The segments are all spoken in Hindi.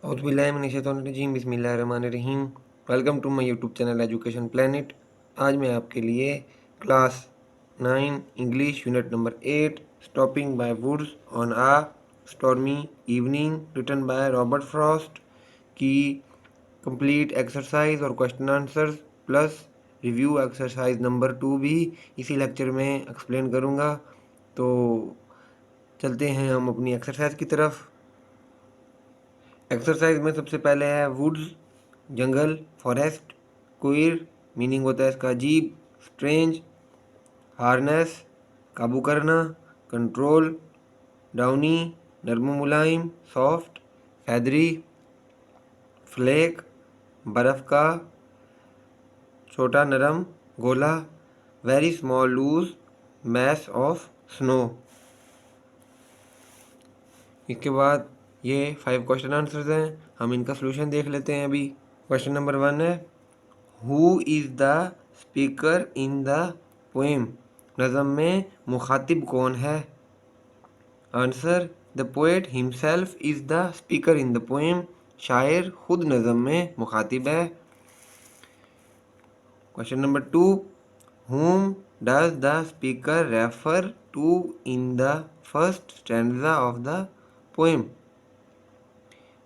औज़ुबिल्लाहिमिनश्शैतानिर्रजीम बिस्मिल्लाहिर्रहमानिर्रहीम। Welcome to my YouTube channel Education Planet. आज मैं आपके लिए class 9 English unit number 8 stopping by woods on a stormy evening written by Robert Frost की कंप्लीट एक्सरसाइज और question answers plus review exercise number 2 भी इसी लेक्चर में एक्सप्लेन करूँगा। तो चलते हैं हम अपनी एक्सरसाइज की तरफ। एक्सरसाइज में सबसे पहले है वुड्स, जंगल, फॉरेस्ट। क्वीर मीनिंग होता है इसका अजीब, स्ट्रेंज। हार्नेस काबू करना, कंट्रोल। डाउनी नरम मुलायम, सॉफ्ट। फैदरी फ्लेक बर्फ़ का छोटा नरम गोला। Very small loose mass of snow. इसके बाद ये 5 क्वेश्चन आंसर्स हैं, हम इनका सोल्यूशन देख लेते हैं अभी। क्वेश्चन नंबर 1 है who is the speaker in the poem. नज़म में मुखातिब कौन है? Answer the poet himself is the speaker in the poem. शायर खुद नज़म में मुखातिब है। Question number 2 whom does the speaker refer to in the first stanza of the poem।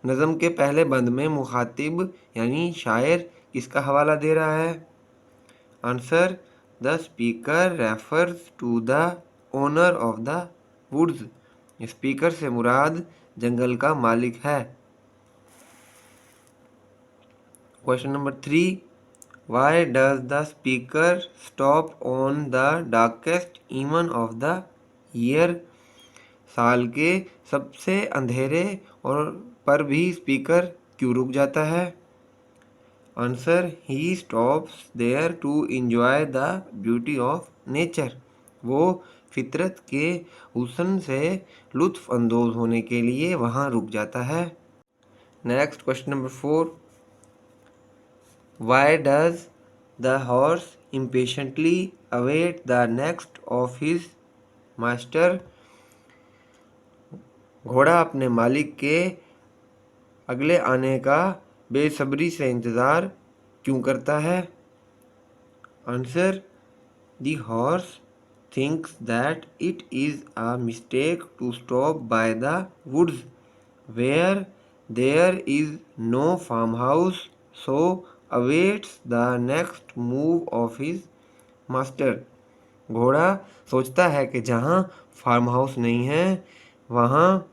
नज़म के पहले बंद में मुखातिब यानी शायर किसका हवाला दे रहा है? Answer the speaker refers to the owner of the woods. Speaker से मुराद जंगल का मालिक है। Question number 3 why does the speaker stop on the darkest evening of the year. साल के सबसे अंधेरे और पर भी स्पीकर क्यों रुक जाता है? Answer he stops there to enjoy the beauty of nature. वो फितरत के हुस्न से लुत्फ अंदोज होने के लिए वहाँ रुक जाता है। Next question number 4 Y does the horse impatiently await the next of his master. घोड़ा अपने मालिक के अगले आने का बेसब्री से इंतज़ार क्यों करता है? Answer the horse thinks that it is a mistake to stop by the woods where there is no farm house so awaits the next move of his master. घोड़ा सोचता है कि जहाँ फार्म हाउस नहीं है वहाँ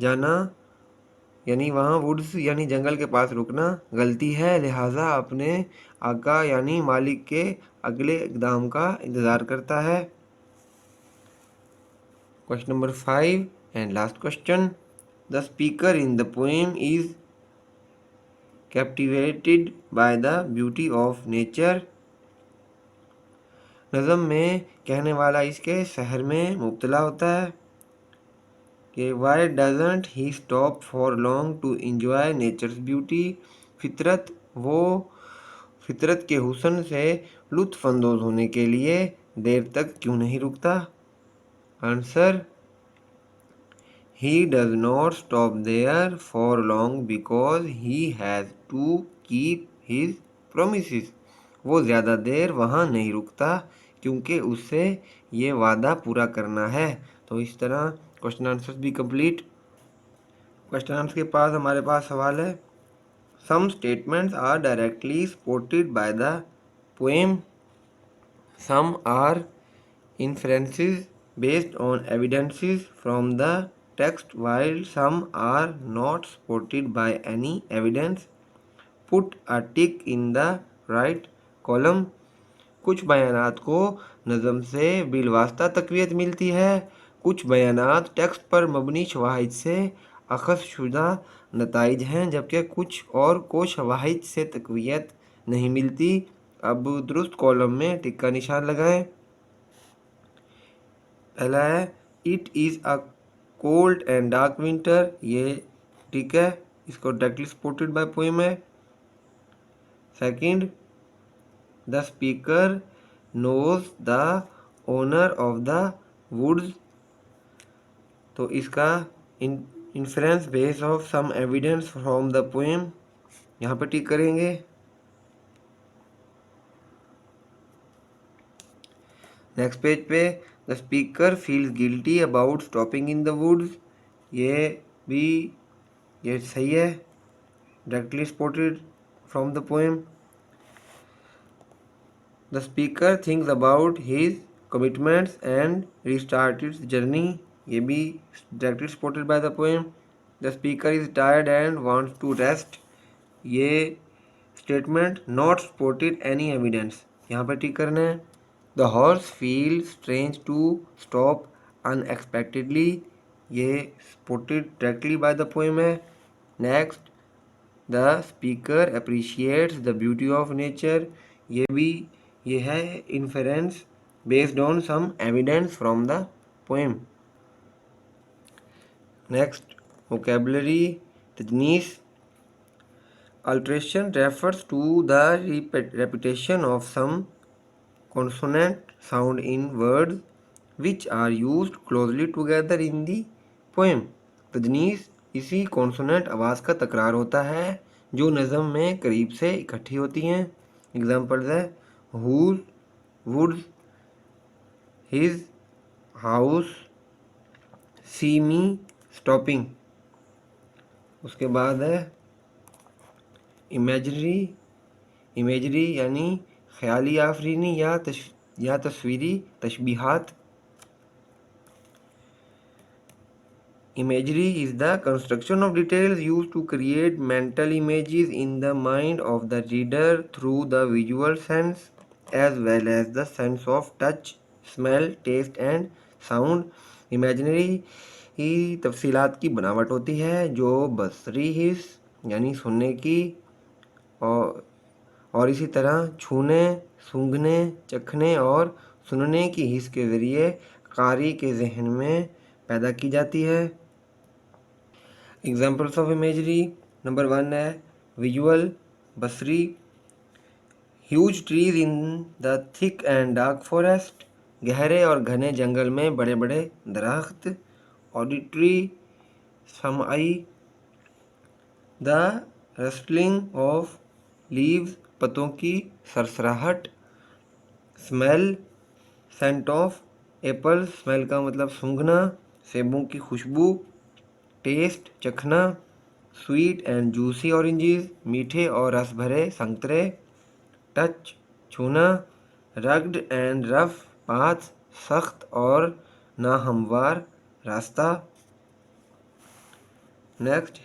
जाना यानी वहाँ वुड्स यानी जंगल के पास रुकना गलती है, लिहाजा अपने आका यानी मालिक के अगले इक़दाम का इंतज़ार करता है। Question number 5 and last question the speaker in the poem is captivated by the beauty of nature. नज़म में कहने वाला इसके सहर में मुब्तला होता है कि why doesn't he stop for long to enjoy nature's beauty. फितरत के हुस्न से लुत्फ़ अंदोज़ होने के लिए देर तक क्यों नहीं रुकता? Answer he does not stop there for long because he has to keep his promises. वो ज़्यादा देर वहाँ नहीं रुकता क्योंकि उससे ये वादा पूरा करना है। तो इस तरह क्वेश्चन आंसर्स भी कंप्लीट। क्वेश्चन आंसर के पास हमारे पास सवाल है some statements are directly supported by the poem, some are inferences based on evidences from the text while some are not supported by any evidence. Put a tick in the right column. कुछ बयानात को नज़म से बिलवास्ता तक़वियत मिलती है, कुछ बयानात टेक्स्ट पर मबनी शवाहिद से अख़ज़ शुदा नताइज हैं, जबकि कुछ और को शवाहिद से तक़वियत नहीं मिलती। अब दुरुस्त कॉलम में टिक का निशान लगाएं। पहला है it is a cold and dark winter, ये ठीक है, इसको डायरेक्टली सपोर्टेड बाय पोएम है। Second the speaker knows the owner of the woods, तो इसका inference base of some evidence from the poem, यहाँ पे टिक करेंगे। नेक्स्ट पेज पे the speaker feels guilty about stopping in the woods, ये सही है, directly spotted from the poem. The speaker thinks about his commitments and restart it's journey, ये भी directly spotted by the poem. The speaker is tired and wants to rest, ये statement not spotted any evidence, यहाँ पर टिक करना है। The horse feel strange to stop unexpectedly, ये spotted directly by the poem है। Next the speaker appreciates the beauty of nature, ये है inference based on some evidence from the poem. Next vocabulary तजनीस, alteration refers to the repetition of some consonant sound in words which are used closely together in the poem। तजनीस इसी कॉन्सोनेंट आवाज़ का तकरार होता है जो नज़म में करीब से इकट्ठी होती हैं। एग्जाम्पल्स है whose, woods, his, house, see me, stopping। उसके बाद है इमेजरी यानी ख्याली आफरीनी या तस्वीरी तशबीहात। Imagery is the construction of details used to create mental images in the mind of the reader through the visual sense as well as the sense of touch, smell, taste and sound. Imaginary ही तफसीलात की बनावट होती है जो बसरी हिस्स यानी सुनने की और इसी तरह छूने, सूंघने, चखने और सुनने की हिस्स के ज़रिए कारी के जहन में पैदा की जाती है। एग्जाम्पल्स ऑफ इमेजरी, नंबर 1 है visual Basri, huge trees in the thick and dark forest, गहरे और घने जंगल में बड़े बड़े दरख्त। ऑडिटरी समाई, द रस्टलिंग ऑफ लीव्स, पत्तों की सरसराहट। Smell, scent of apple, smell का मतलब सूंघना, सेबों की खुशबू। टेस्ट, चखना। स्वीट एंड जूसी ऑरेंजेस, मीठे और रस भरे संतरे। टच, छूना। रग्ड एंड रफ पाथ, सख्त और नाहमवार रास्ता। Next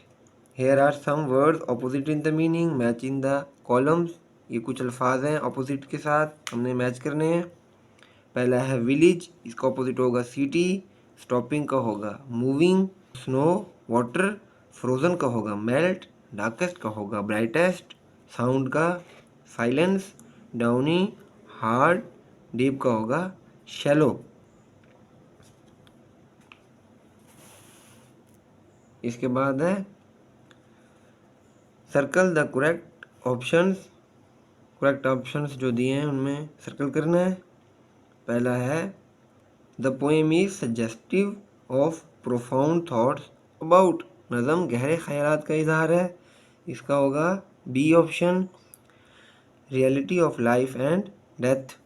here are some words opposite in the meaning match in the columns, ये कुछ अल्फाज हैं ऑपोजिट के साथ, हमने मैच करने हैं। पहला है विलेज, इसका ऑपोजिट होगा सिटी। स्टॉपिंग का होगा मूविंग। Snow, water. फ्रोजन का होगा मेल्ट। डार्केस्ट का होगा ब्राइटेस्ट। साउंड का साइलेंस। Downy, hard. डीप का होगा शैलो। इसके बाद है सर्कल द करेक्ट ऑप्शंस जो दिए हैं उनमें सर्कल करना है। पहला है the poem is suggestive of profound thoughts about, नज़म गहरे ख्यालात का इजहार है, इसका होगा B option. Reality of life and death.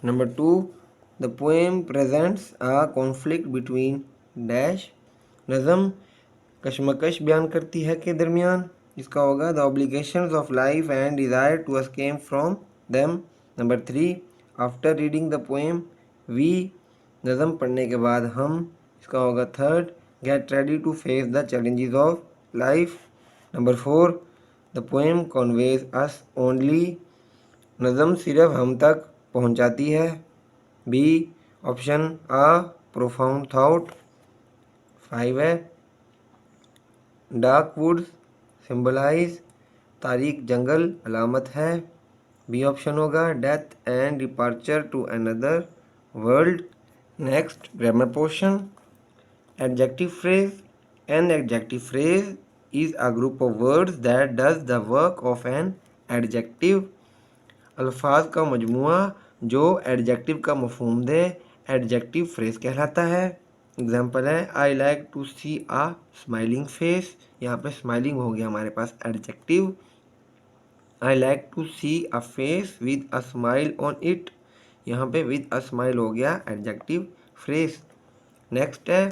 Number 2 the poem presents a conflict between dash, नज़म कशमकश बयान करती है के दरमियान, इसका होगा the obligations of life and desire to escape from them. Number 3 after reading the poem we, नज़म पढ़ने के बाद हम, इसका होगा third gate ready to face the challenges of life. Number 4 the poem conveys us only, नज़म सिर्फ हम तक पहुंचाती है, B option a profound thought. 5 है डार्क वुड्स सिंबलाइज, तारीक जंगल अलामत है, बी ऑप्शन होगा death and departure to another world. Next grammar portion, adjective phrase, an adjective phrase is a group of words that does the work of an adjective, अल्फाज का मजमुआ जो एडजेक्टिव का मफहूम दे एडजेक्टिव फ्रेज कहलाता है। एग्जाम्पल है I like to see a smiling face, यहाँ पे स्माइलिंग हो गया हमारे पास adjective. I like to see a face with a smile on it, यहाँ पे विद अ स्माइल हो गया एडजेक्टिव फ्रेज। नेक्स्ट है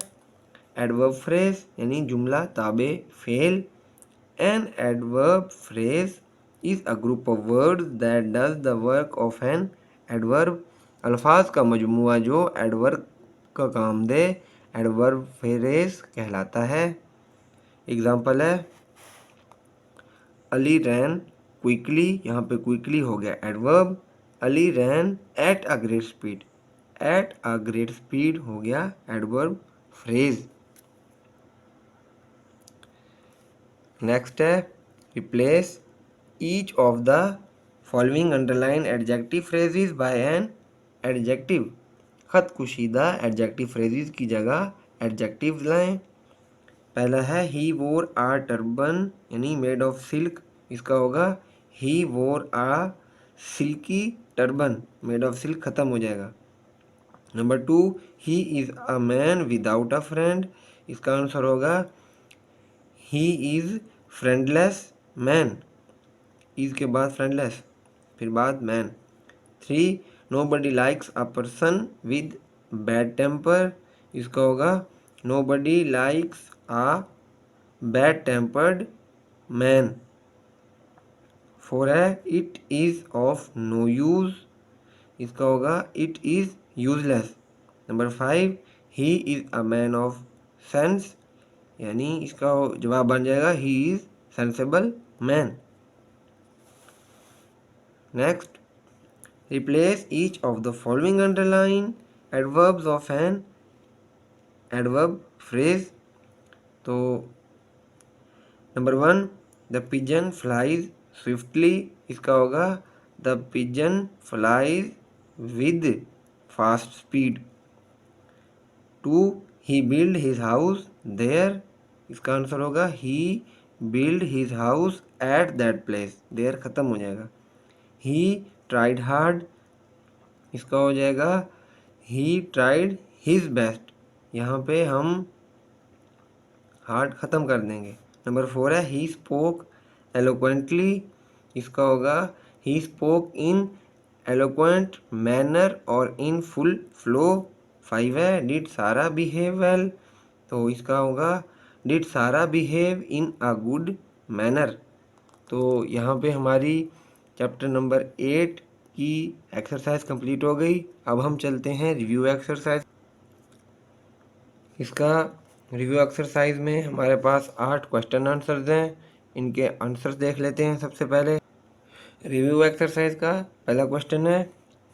एडवर्ब फ्रेज यानी जुमला ताबे फेल। An adverb phrase is a group of words that does the work of an adverb, अल्फाज का मजमुआ जो एडवर्ब का काम दे एडवर्ब फ्रेज कहलाता है। एग्जाम्पल है अली रैन क्विकली, यहाँ पे क्विकली हो गया adverb. Ali ran at a great speed, at a great speed हो गया एडवर्ब फ्रेज। नेक्स्ट है replace each of the following underline adjective phrases by an adjective, खत कुशीदा एडजेक्टिव फ्रेजेस की जगह एडजेक्टिव लाएं। पहला है ही वोर आ टर्बन यानी मेड ऑफ सिल्क, इसका होगा he wore a silky turban, made of silk खत्म हो जाएगा। Number 2 he is a man without a friend, इसका आंसर होगा he is friendless man, is के बाद फ्रेंडलेस फिर बाद man. 3 nobody likes a person with bad temper, इसका होगा nobody likes a bad tempered man. 4 है it is of no use, इसका होगा it is useless. Number 5 he is a man of sense, यानी इसका जवाब बन जाएगा he is sensible man. Next replace each of the following underline adverbs of an adverb phrase. तो number 1 the pigeon flies swiftly, इसका होगा the pigeon flies with fast speed. 2 he build his house there, इसका आंसर होगा he build his house at that place, there खत्म हो जाएगा। ही ट्राइड हार्ड, इसका हो जाएगा ही ट्राइड हिज बेस्ट, यहाँ पे हम हार्ड ख़त्म कर देंगे। नंबर 4 है ही स्पोक एलोक्वेंटली, इसका होगा he spoke in eloquent manner और इन फुल फ्लो। 5 है डिड सारा बिहेव वेल, तो इसका होगा डिड सारा behave in a good manner. तो यहाँ पे हमारी चैप्टर नंबर 8 की एक्सरसाइज कंप्लीट हो गई। अब हम चलते हैं रिव्यू एक्सरसाइज। इसका रिव्यू एक्सरसाइज में हमारे पास 8 क्वेश्चन आंसर्स हैं, इनके आंसर्स देख लेते हैं। सबसे पहले रिव्यू एक्सरसाइज का पहला क्वेश्चन है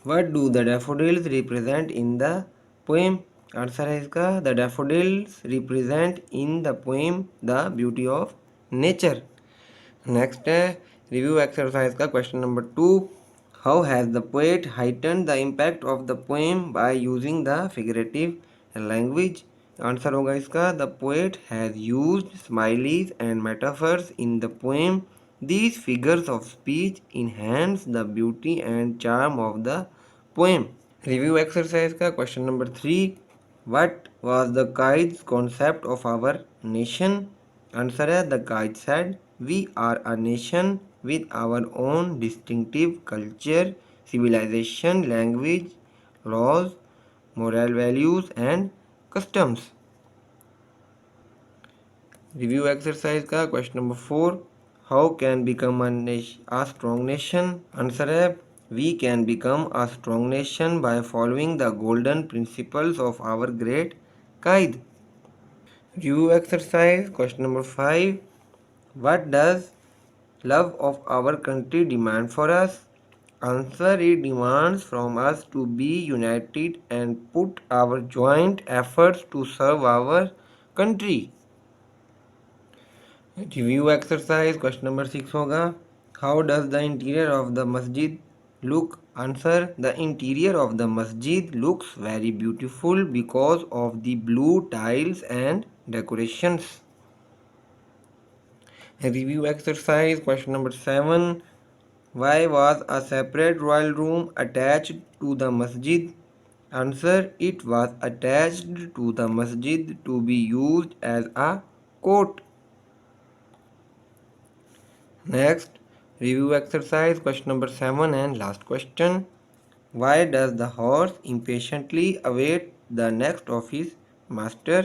what do the daffodils represent in the poem, answer है इसका the daffodils represent in the poem the beauty of nature. Next है रिव्यू एक्सरसाइज का question number 2 how has the poet heighten the impact of the poem by using the figurative language, answer होगा इसका the poet has used smileys and metaphors in the poem, these figures of speech enhance the beauty and charm of the poem। Review exercise का question number 3 what was the Kite's concept of our nation, answer है the Kite said we are a nation with our own distinctive culture, civilization, language, laws, moral values and customs। Review exercise का question number 4 how can become a strong nation, answer है we can become a strong nation by following the golden principles of our great Quaid. Review exercise question number 5 what does love of our country demand for us, answer it demands from us to be united and put our joint efforts to serve our country। Review exercise question number 6 होगा how does the interior of the masjid look, answer the interior of the masjid looks very beautiful because of the blue tiles and decorations. Review exercise question number 7 why was a separate royal room attached to the masjid, answer, it was attached to the masjid to be used as a court. Next, review exercise question number 7 and last question. Why does the horse impatiently await the next of his master?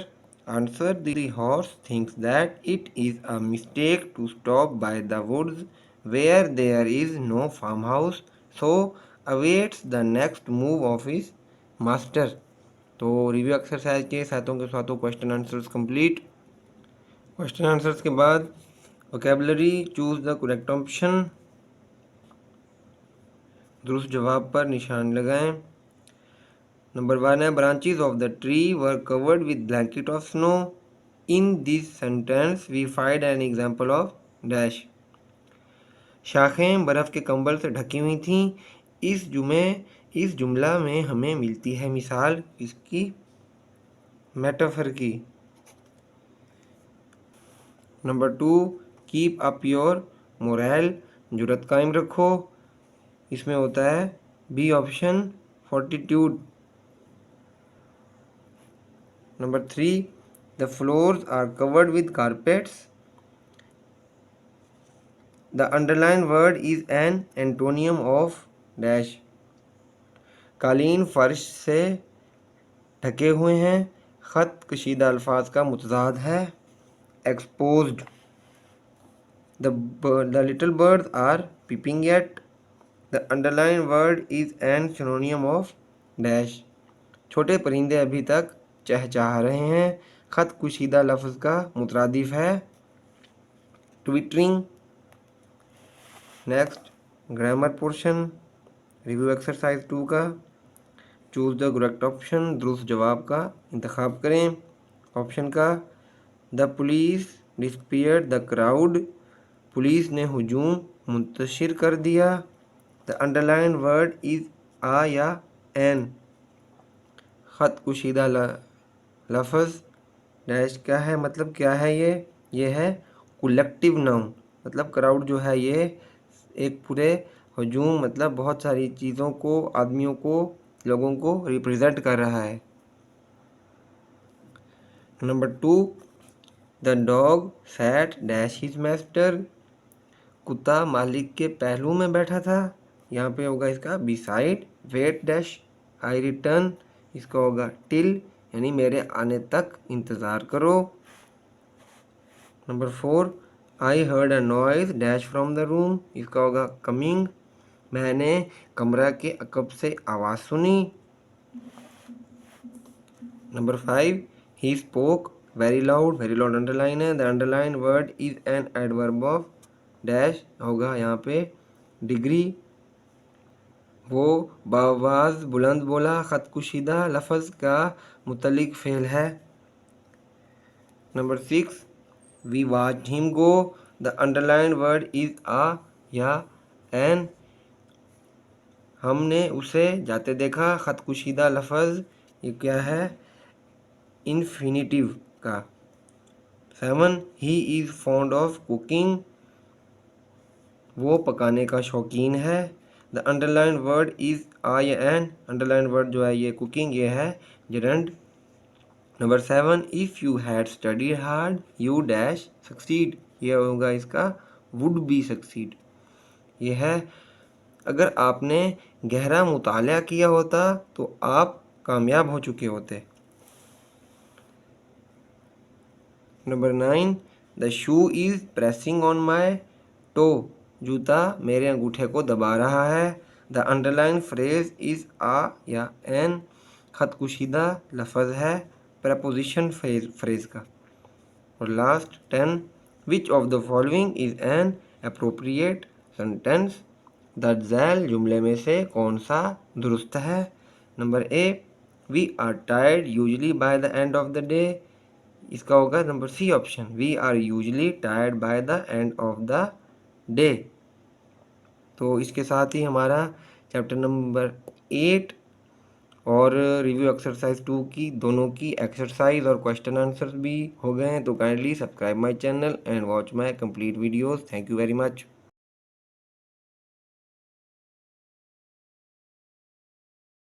Answer, the horse thinks that it is a mistake to stop by the woods where there is no farmhouse, so awaits the next move of his master. तो रिव्यू एक्सरसाइज के सातों question answers complete. Question answers के बाद vocabulary, choose the correct option, दुरुस्त जवाब पर निशान लगाएं। नंबर 1 है, branches of the tree were covered with blanket of snow. In this sentence we find an example of dash. शाखें बर्फ़ के कंबल से ढकी हुई थीं। इस जुमला में हमें मिलती है मिसाल इसकी, मेटाफर की। Number 2, keep up your moral, जुर्रत कायम रखो। इसमें होता है B option, fortitude. Number 3, the floors are covered with carpets. The underlined word is an antonyms of dash. कालीन फर्श से ढके हुए हैं। ख़त कशीदा अल्फाज का मुतज़ाद है, exposed. The little birds are peeping at. The underlined word is an synonym of dash. छोटे परिंदे अभी तक चहचहा रहे हैं। ख़त कुशीदा लफ्ज़ का मुतरादिफ है, twittering. Next, grammar portion, review exercise 2 का। चूज़ द करेक्ट ऑप्शन, दुरुस्त जवाब का इंतखाब करें। ऑप्शन का, the police disappeared the crowd, police ने हुजूम मुंतशिर कर दिया। The underline word is a या एन, ख़त कुशीदा लफ्ज़ डैश क्या है, मतलब क्या है ये है कलेक्टिव नाउन, मतलब क्राउड जो है ये एक पूरे हजूम, मतलब बहुत सारी चीज़ों को, आदमियों को, लोगों को रिप्रेजेंट कर रहा है। Number 2, the dog sat dash his master, कुत्ता मालिक के पहलू में बैठा था। यहाँ पे होगा इसका beside, wait dash I return, इसका होगा टिल, यानी मेरे आने तक इंतज़ार करो। Number 4, I heard a noise dash from the room, इसका होगा कमिंग, मैंने कमरा के अकब से आवाज़ सुनी। Number 5, he spoke very loud underline है। The underline word is an adverb of dash, होगा यहाँ पे डिग्री, वो बावाज़ बुलंद बोला, ख़त कुशीदा लफ्ज़ का मुतल्लिक फ़ेल है। Number 6, we watched him go, the underline word is a या एन, हमने उसे जाते देखा, ख़त कुशीदा लफ्ज़ ये क्या है, इन्फिनिटिव का। 7, he is fond of cooking, वो पकाने का शौकीन है। The underline word is a या एन, अंडरलाइन वर्ड जो है ये कुकिंग, ये है gerund. Number 7, if you had study hard you dash succeed, ये होगा इसका वुड बी सक्सीड, ये है अगर आपने गहरा मुताला किया होता तो आप कामयाब हो चुके होते। Number 9, the shoe is pressing on my toe, जूता मेरे अंगूठे को दबा रहा है। The underline phrase is a या एन, ख़त कुशीदा लफ्ज़ है प्रपोजिशन फ्रेज का। और last 10, which of the following is an appropriate sentence, द झैल जुमले में से कौन सा दुरुस्त है। Number A, we are tired usually by the end of the day, इसका होगा number C option, we are usually tired by the end of the day. तो इसके साथ ही हमारा चैप्टर नंबर 8 और रिव्यू एक्सरसाइज 2 की दोनों की एक्सरसाइज और क्वेश्चन आंसर्स भी हो गए हैं। तो kindly subscribe my channel and watch my complete videos. Thank you very much.